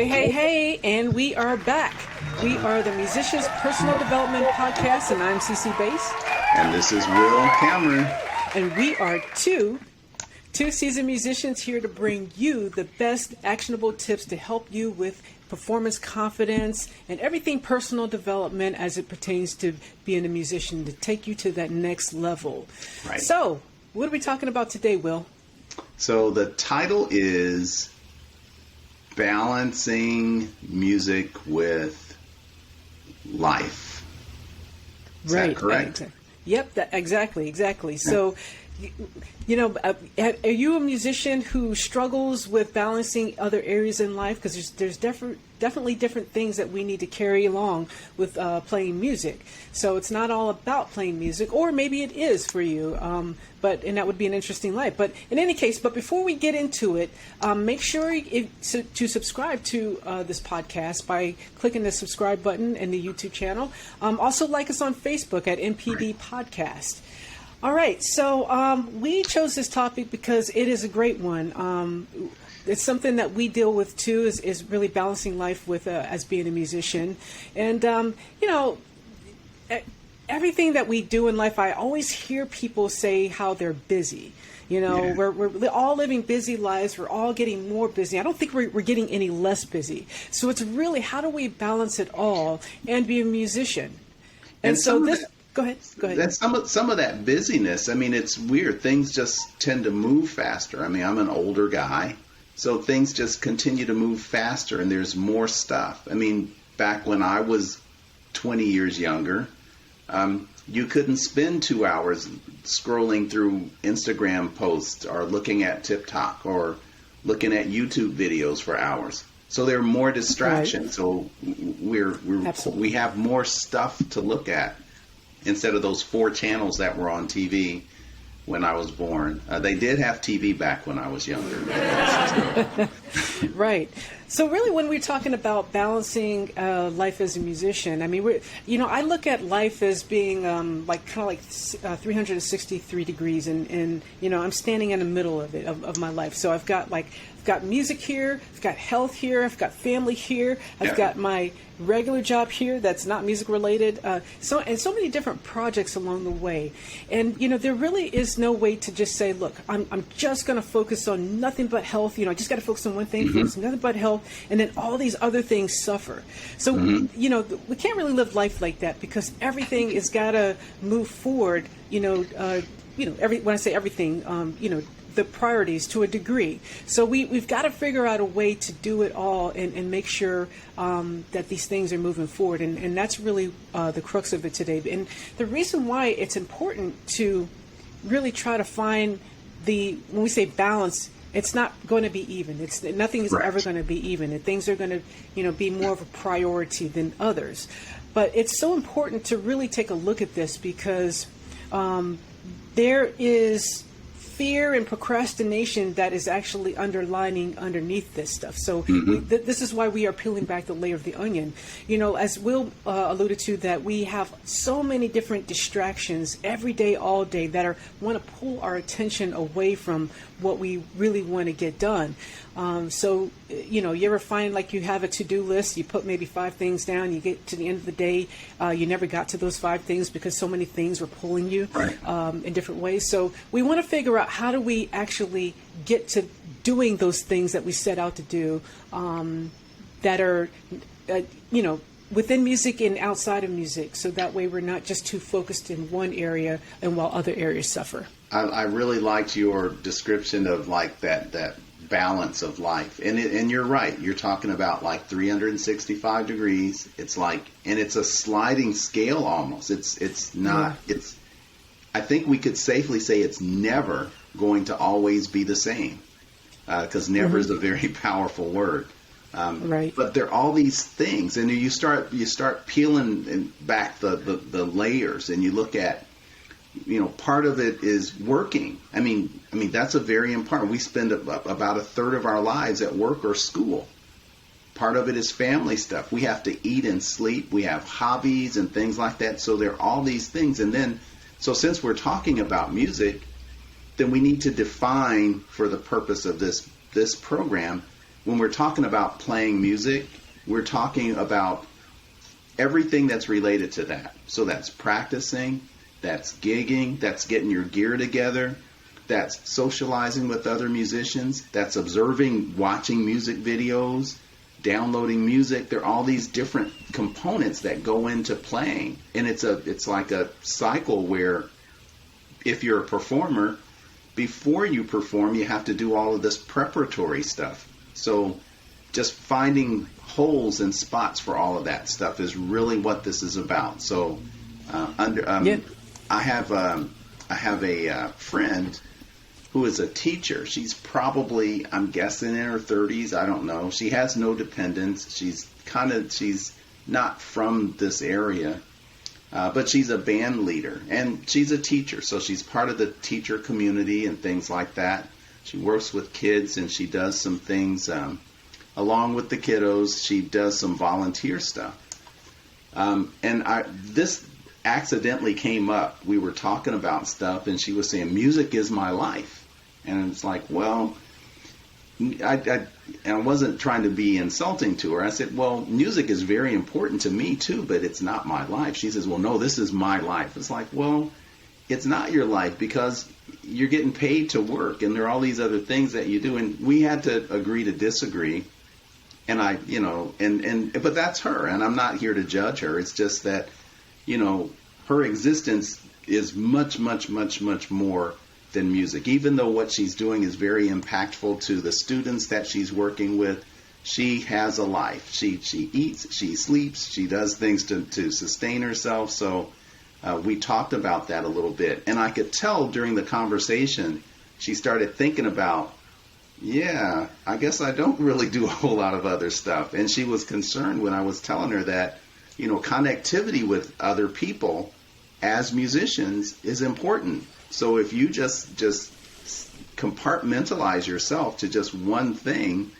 Hey, and we are back. We are the Musicians Personal Development Podcast, and I'm CC Bass. And this is Wil Cameron. And we are two seasoned musicians here to bring you the best actionable tips to help you with performance confidence and everything personal development as it pertains to being a musician to take you to that next level. Right. So, what are we talking about today, Wil? So the title is Balancing Music with Life. Is that correct? Yep, exactly. So, are you a musician who struggles with balancing other areas in life? Because there's definitely different things that we need to carry along with playing music. So it's not all about playing music, or maybe it is for you. And that would be an interesting life. But in any case, before we get into it, make sure to subscribe to this podcast by clicking the subscribe button in the YouTube channel. Also like us on Facebook at MPD Podcast. All right, so we chose this topic because it is a great one. It's something that we deal with too, is really balancing life with as being a musician. And, everything that we do in life, I always hear people say how they're busy. We're all living busy lives. We're all getting more busy. I don't think we're getting any less busy. So it's really, how do we balance it all and be a musician? And so this... Go ahead. That's some of that busyness. I mean, it's weird. Things just tend to move faster. I mean, I'm an older guy, so things just continue to move faster, and there's more stuff. I mean, back when I was 20 years younger, you couldn't spend 2 hours scrolling through Instagram posts or looking at TikTok or looking at YouTube videos for hours. So there are more distractions. Right. So we have more stuff to look at. Instead of those 4 channels that were on TV when I was born. They did have TV back when I was younger. Right. So really, when we're talking about balancing life as a musician, I mean, I look at life as being like 363 degrees, and I'm standing in the middle of it, of my life. So I've got music here, I've got health here, I've got family here, I've got my regular job here that's not music related, so many different projects along the way. And there really is no way to just say, look, I'm just going to focus on nothing but health. I just got to focus on one thing, focus on nothing but health, and then all these other things suffer. So we can't really live life like that, because everything has got to move forward. When I say everything, the priorities to a degree. So we've got to figure out a way to do it all and make sure that these things are moving forward. And that's really the crux of it today. And the reason why it's important to really try to find when we say balance, it's not going to be even. Nothing is ever going to be even. And things are going to, be more of a priority than others. But it's so important to really take a look at this, because there is fear and procrastination that is actually underneath this stuff. So this is why we are peeling back the layer of the onion. As Wil alluded to, that we have so many different distractions every day, all day, that want to pull our attention away from what we really want to get done. So you ever find like you have a to-do list, you put maybe 5 things down, you get to the end of the day, you never got to those 5 things because so many things were pulling you in different ways. So we want to figure out, how do we actually get to doing those things that we set out to do, that are, within music and outside of music, so that way we're not just too focused in one area and while other areas suffer. I really liked your description of like that balance of life, and you're right. You're talking about like 365 degrees. It's like, and it's a sliding scale almost. It's not. Yeah. I think we could safely say it's never going to always be the same, because never is a very powerful word. Right. But there are all these things, and you start peeling back the layers, and you look at, part of it is working. I mean that's a very important. We spend about a third of our lives at work or school. Part of it is family stuff. We have to eat and sleep. We have hobbies and things like that. So there are all these things, and then so since we're talking about music, then we need to define, for the purpose of this program, when we're talking about playing music, we're talking about everything that's related to that. So that's practicing, that's gigging, that's getting your gear together, that's socializing with other musicians, that's observing, watching music videos, downloading music. There are all these different components that go into playing. And it's like a cycle where if you're a performer, before you perform, you have to do all of this preparatory stuff. So just finding holes and spots for all of that stuff is really what this is about. So I have a friend who is a teacher. She's probably, I'm guessing, in her 30s. I don't know. She has no dependents. She's not from this area, but she's a band leader and she's a teacher. So she's part of the teacher community and things like that. She works with kids and she does some things along with the kiddos. She does some volunteer stuff. This accidentally came up. We were talking about stuff and she was saying, music is my life. And it's like, well, I wasn't trying to be insulting to her. I said, well, music is very important to me too, but it's not my life. She says, well, no, this is my life. It's like, well, it's not your life because you're getting paid to work and there are all these other things that you do. And we had to agree to disagree. And but that's her. And I'm not here to judge her. It's just that, her existence is much, much, much, much more than music. Even though what she's doing is very impactful to the students that she's working with, she has a life. She eats, she sleeps, she does things to sustain herself. So we talked about that a little bit. And I could tell during the conversation, she started thinking about, yeah, I guess I don't really do a whole lot of other stuff. And she was concerned when I was telling her that, connectivity with other people as musicians is important. So if you just compartmentalize yourself to just one thing,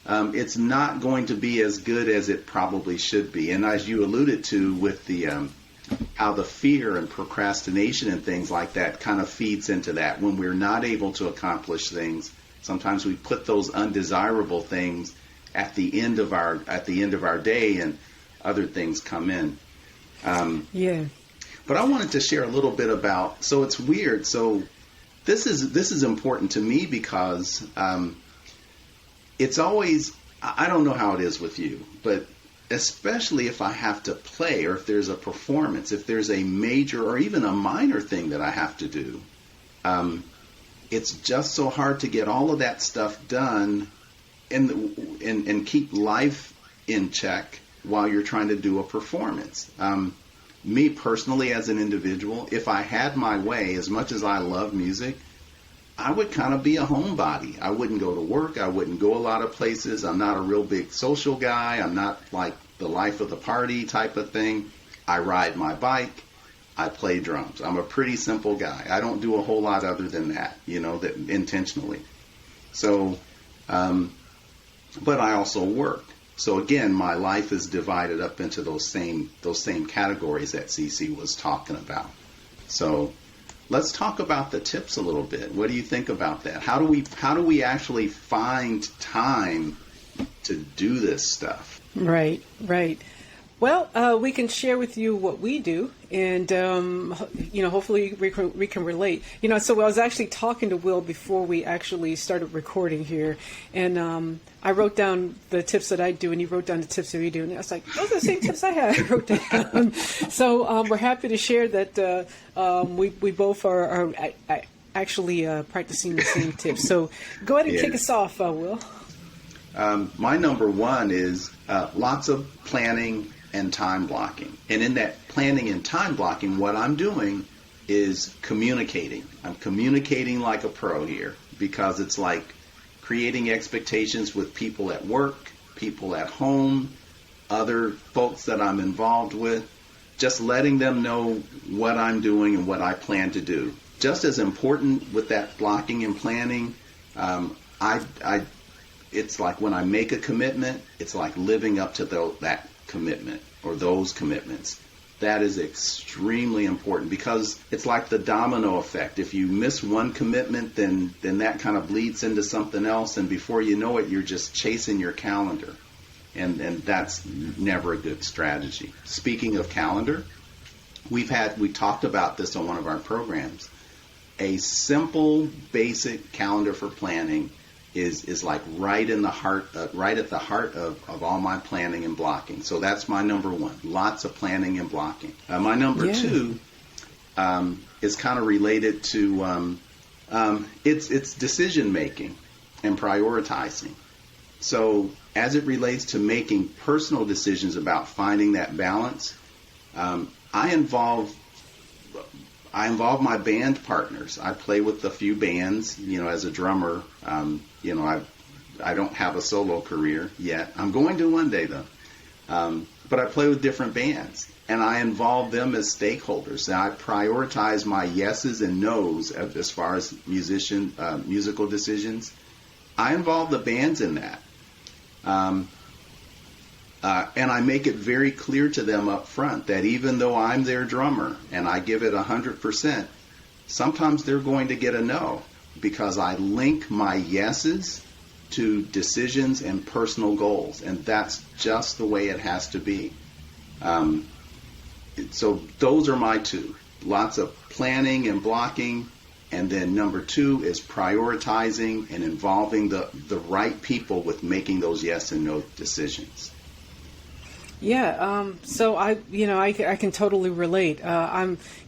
it's not going to be as good as it probably should be. And as you alluded to with the how the fear and procrastination and things like that kind of feeds into that. When we're not able to accomplish things, sometimes we put those undesirable things at the end of our day, and other things come in. But I wanted to share a little bit about, so it's weird. So this is important to me because it's always, I don't know how it is with you, but especially if I have to play or if there's a performance, if there's a major or even a minor thing that I have to do, it's just so hard to get all of that stuff done and keep life in check while you're trying to do a performance. Me personally as an individual, if I had my way, as much as I love music, I would kind of be a homebody. I wouldn't go to work. I wouldn't go a lot of places. I'm not a real big social guy. I'm not like the life of the party type of thing. I ride my bike. I play drums. I'm a pretty simple guy. I don't do a whole lot other than that, that intentionally. So, but I also work. So again, my life is divided up into those same categories that CC was talking about. So let's talk about the tips a little bit. What do you think about that? How do we actually find time to do this stuff? Right. Well, we can share with you what we do, and hopefully we can relate. So I was actually talking to Will before we actually started recording here, and I wrote down the tips that I do, and he wrote down the tips that we do, and I was like, those are the same tips I wrote down. So we're happy to share that we both are actually practicing the same tips. So go ahead and kick us off, Will. My number one is lots of planning and time blocking. And in that planning and time blocking, what I'm doing is communicating. I'm communicating like a pro here, because it's like creating expectations with people at work, people at home, other folks that I'm involved with, just letting them know what I'm doing and what I plan to do. Just as important with that blocking and planning, it's like when I make a commitment, it's like living up to that commitment or those commitments. That is extremely important because it's like the domino effect. If you miss one commitment, then that kind of bleeds into something else, and before you know it, you're just chasing your calendar. And that's never a good strategy. Speaking of calendar, we talked about this on one of our programs. A simple, basic calendar for planning is like right at the heart of all my planning and blocking. So that's my number one. Lots of planning and blocking. My number two is kind of related to it's decision making and prioritizing. So as it relates to making personal decisions about finding that balance, I involve my band partners. I play with a few bands, as a drummer. I don't have a solo career yet. I'm going to one day, though. But I play with different bands, and I involve them as stakeholders. And I prioritize my yeses and nos as far as musical decisions. I involve the bands in that. And I make it very clear to them up front that even though I'm their drummer and I give it 100%, sometimes they're going to get a no because I link my yeses to decisions and personal goals, and that's just the way it has to be. So those are my two. Lots of planning and blocking, and then number two is prioritizing and involving the right people with making those yes and no decisions. Yeah, so I can totally relate.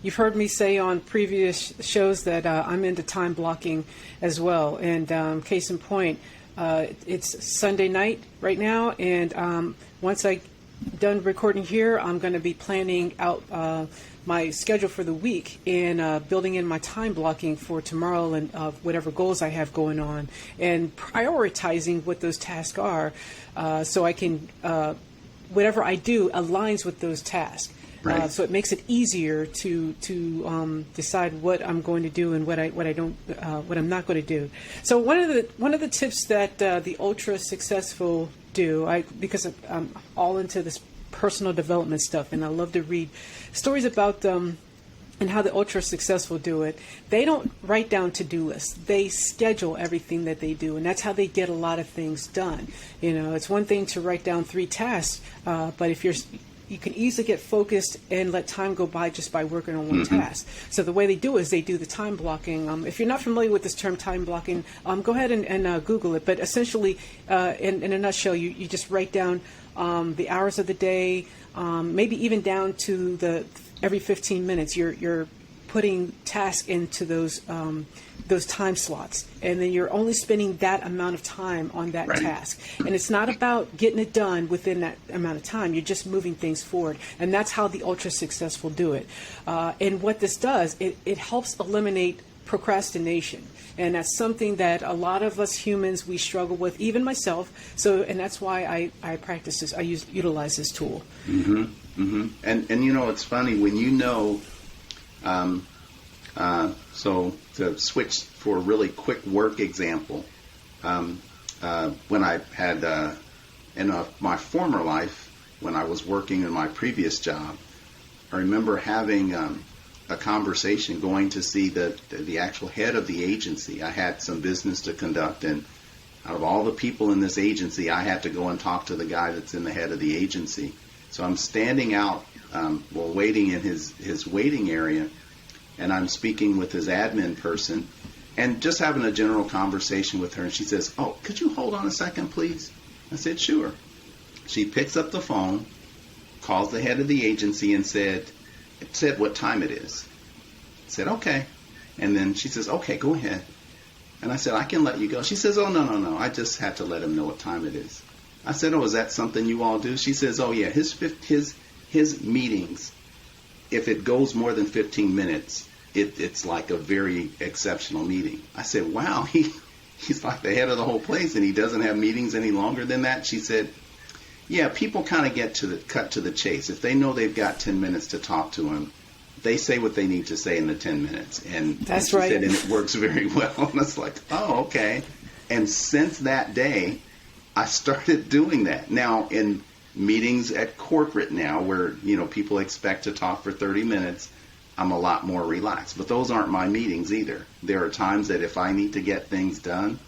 You've heard me say on previous shows that I'm into time blocking as well. And case in point, it's Sunday night right now, and once I'm done recording here, I'm going to be planning out my schedule for the week and building in my time blocking for tomorrow and whatever goals I have going on, and prioritizing what those tasks are, so I can. Whatever I do aligns with those tasks. Right. So it makes it easier to decide what I'm going to do and what I'm not going to do. So one of the tips that the ultra successful do, because I'm all into this personal development stuff, and I love to read stories about them and how the ultra successful do it. They don't write down to-do lists. They schedule everything that they do, and that's how they get a lot of things done. It's one thing to write down 3 tasks, but if you can easily get focused and let time go by just by working on one task. So the way they do is they do the time blocking. If you're not familiar with this term time blocking, go ahead and Google it. But essentially, in a nutshell, you just write down the hours of the day, maybe even down to every 15 minutes, you're putting tasks into those time slots, and then you're only spending that amount of time on that task. And it's not about getting it done within that amount of time. You're just moving things forward, and that's how the ultra successful do it. And what this does, it helps eliminate procrastination. And that's something that a lot of us humans, we struggle with, even myself. And that's why I practice this. I utilize this tool. Mm-hmm. Mm-hmm. And it's funny when so to switch for a really quick work example, when I had in my former life, when I was working in my previous job, I remember having a conversation, going to see the actual head of the agency. I had some business to conduct, and out of all the people in this agency, I had to go and talk to the guy that's in the head of the agency. So I'm standing out, waiting in his waiting area, and I'm speaking with his admin person, and just having a general conversation with her. And she says, "Oh, could you hold on a second, please?" I said, "Sure." She picks up the phone, calls the head of the agency, and said what time it is. I said, "Okay." And then she says, "Okay, go ahead." And I said, "I can let you go." She says, "Oh, no. I just had to let him know what time it is." I said, "Oh, is that something you all do?" She says, "Oh, yeah, his meetings, if it goes more than 15 minutes, it's like a very exceptional meeting." I said, "Wow, he's like the head of the whole place, and he doesn't have meetings any longer than that?" She said, "Yeah, people kind of get cut to the chase. If they know they've got 10 minutes to talk to him, they say what they need to say in the 10 minutes." And that's she right. said, and it works very well. And it's like, oh, okay. And since that day, I started doing that. Now, in meetings at corporate now where, people expect to talk for 30 minutes, I'm a lot more relaxed. But those aren't my meetings either. There are times that if I need to get things done,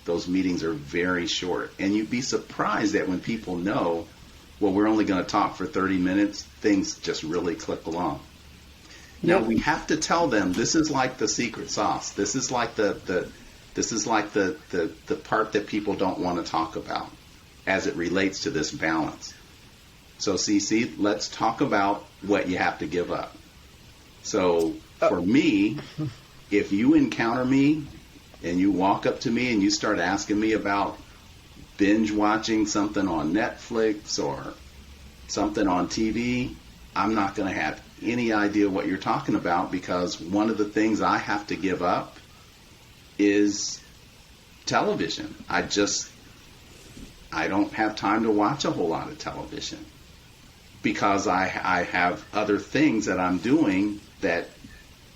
those meetings are very short. And you'd be surprised that when people know, well, we're only going to talk for 30 minutes, things just really click along. Now, we have to tell them this is like the secret sauce. This is like the part that people don't want to talk about as it relates to this balance. So, CC, let's talk about what you have to give up. So, for me, if you encounter me and you walk up to me and you start asking me about binge watching something on Netflix or something on TV, I'm not going to have any idea what you're talking about, because one of the things I have to give up is television. I don't have time to watch a whole lot of television because I have other things that I'm doing that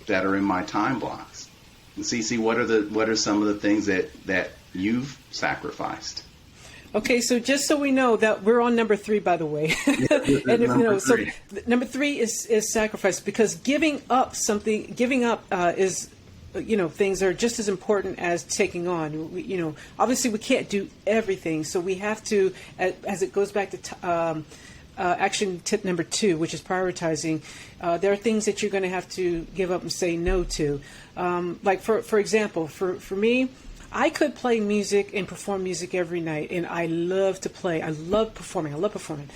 are in my time blocks. And Cece, what are some of the things that you've sacrificed? Okay, so just so we know that we're on number 3, by the way. And so number 3 is sacrifice, because giving up is, things are just as important as taking on. Obviously we can't do everything, so we have to, as it goes back to action tip number 2, which is prioritizing. There are things that you're going to have to give up and say no to. Like for example, for me, I could play music and perform music every night, and I love to play. I love performing.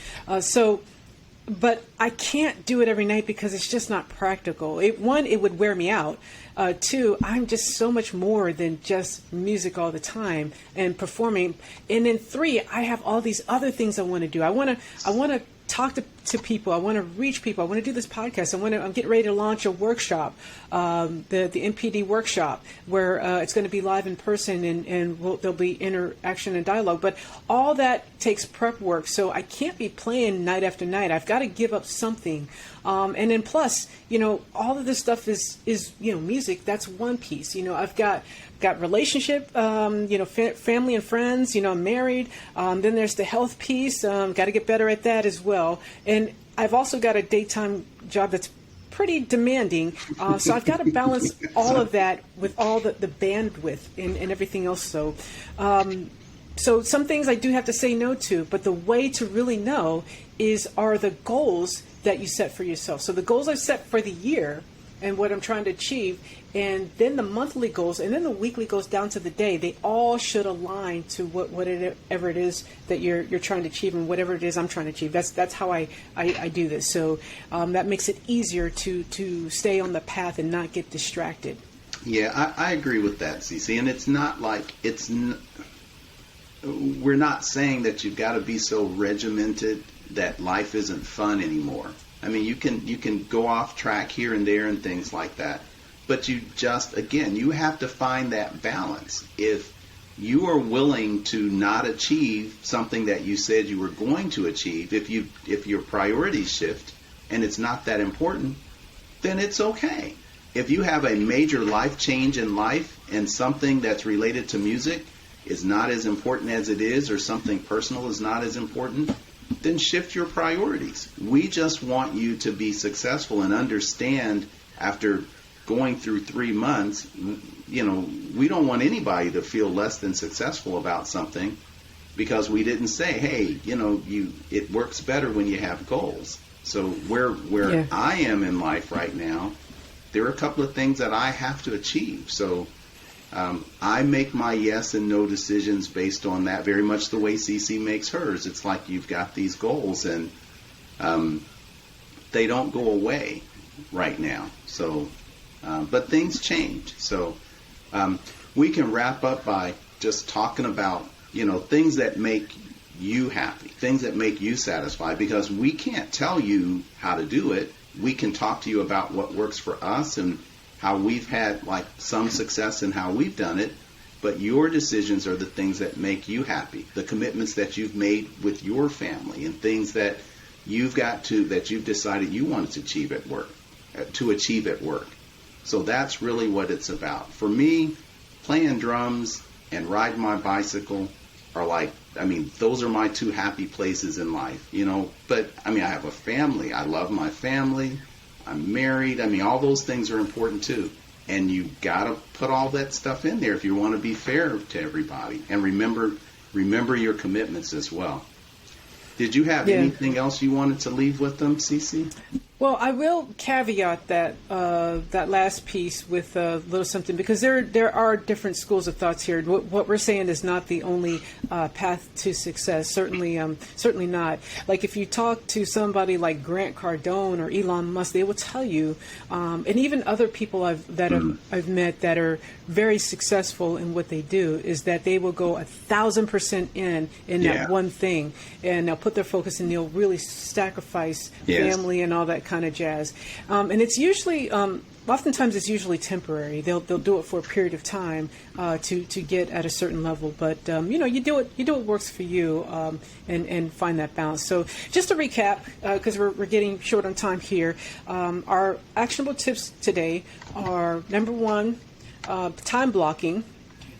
But I can't do it every night because it's just not practical. One, it would wear me out. 2, I'm just so much more than just music all the time and performing. And then 3, I have all these other things I want to do. I want to talk to people. I want to reach people. I want to do this podcast. I'm getting ready to launch a workshop, the MPD workshop, where it's going to be live in person, and there'll be interaction and dialogue. But all that takes prep work, so I can't be playing night after night. I've got to give up something. And then plus, all of this stuff is music. That's one piece. I've got relationship, family and friends, I'm married. Then there's the health piece. Got to get better at that as well. And I've also got a daytime job that's pretty demanding. So I've got to balance all of that with all the bandwidth and everything else. So some things I do have to say no to, but the way to really know are the goals that you set for yourself. So the goals I've set for the year and what I'm trying to achieve, and then the monthly goals, and then the weekly goals down to the day, they all should align to whatever it is that you're trying to achieve, and whatever it is I'm trying to achieve. That's how I do this. So that makes it easier to stay on the path and not get distracted. Yeah, I agree with that, Cece. And it's not like we're not saying that you've got to be so regimented that life isn't fun anymore. I mean, you can go off track here and there and things like that. But you have to find that balance. If you are willing to not achieve something that you said you were going to achieve, if your priorities shift and it's not that important, then it's okay. If you have a major life change in life and something that's related to music is not as important as it is, or something personal is not as important, then shift your priorities. We just want you to be successful and understand, after going through 3 months, we don't want anybody to feel less than successful about something because we didn't say, hey, it works better when you have goals. So where I am in life right now, there are a couple of things that I have to achieve. So I make my yes and no decisions based on that, very much the way CC makes hers. It's like you've got these goals, and they don't go away right now. So, but things change. So we can wrap up by just talking about, things that make you happy, things that make you satisfied, because we can't tell you how to do it. We can talk to you about what works for us and how we've had some success in how we've done it, but your decisions are the things that make you happy, the commitments that you've made with your family and things that you've decided you want to achieve at work. So that's really what it's about. For me, playing drums and riding my bicycle are like I mean, those are my two happy places in life, you know. But, I mean, I have a family. I love my family. I'm married. I mean, all those things are important, too. And you got to put all that stuff in there if you want to be fair to everybody. And remember your commitments as well. Did you have anything else you wanted to leave with them, Cece? Well, I will caveat that that last piece with a little something, because there are different schools of thoughts here. What we're saying is not the only path to success. Certainly not. Like if you talk to somebody like Grant Cardone or Elon Musk, they will tell you, and even other people I've met that are very successful in what they do, is that they will go 1,000% in that one thing, and they'll put their focus and they'll really sacrifice family and all that kind of jazz. And it's usually, oftentimes it's usually temporary. They'll do it for a period of time to get at a certain level. But you do what works for you, and find that balance. So just to recap, because we're getting short on time here, our actionable tips today are: number one, time blocking.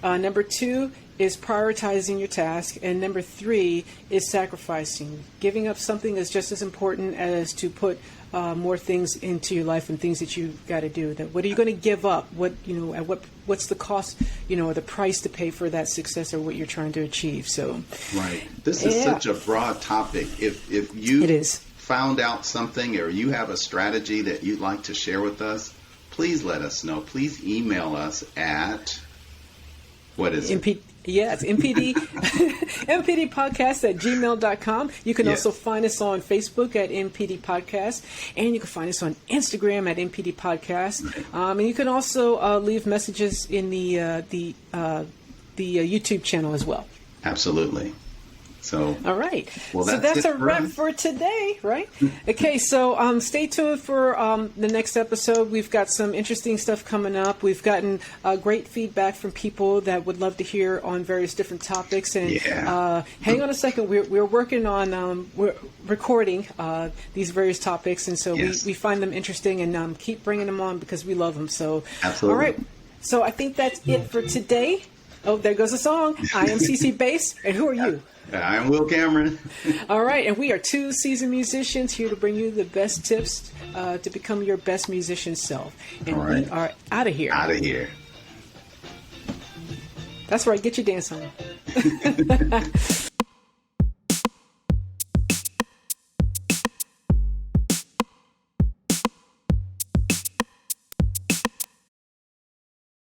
Number two is prioritizing your task, and number three is sacrificing. Giving up something is just as important as to put more things into your life and things that you got to do. That what are you going to give up? What's the cost? Or the price to pay for that success or what you're trying to achieve. So, right. This is such a broad topic. If you found out something or you have a strategy that you'd like to share with us, please let us know. Please email us at what is it? It's MPD, mpdpodcast@gmail.com. You can also find us on Facebook at MPD Podcast, and you can find us on Instagram at MPD Podcast. And you can also leave messages in the YouTube channel as well. Absolutely. So, all right. Well, that's a wrap for today, right? Okay, so stay tuned for the next episode. We've got some interesting stuff coming up. We've gotten great feedback from people that would love to hear on various different topics. And hang on a second. We're working on we're recording these various topics, and so we find them interesting, and keep bringing them on because we love them. So, absolutely. All right. So I think that's it for today. Oh, there goes the song. I am CC Bass, and who are you? I'm Wil Cameron. All right, and we are two seasoned musicians here to bring you the best tips to become your best musician self. And we are out of here. Out of here. That's right. Get your dance on.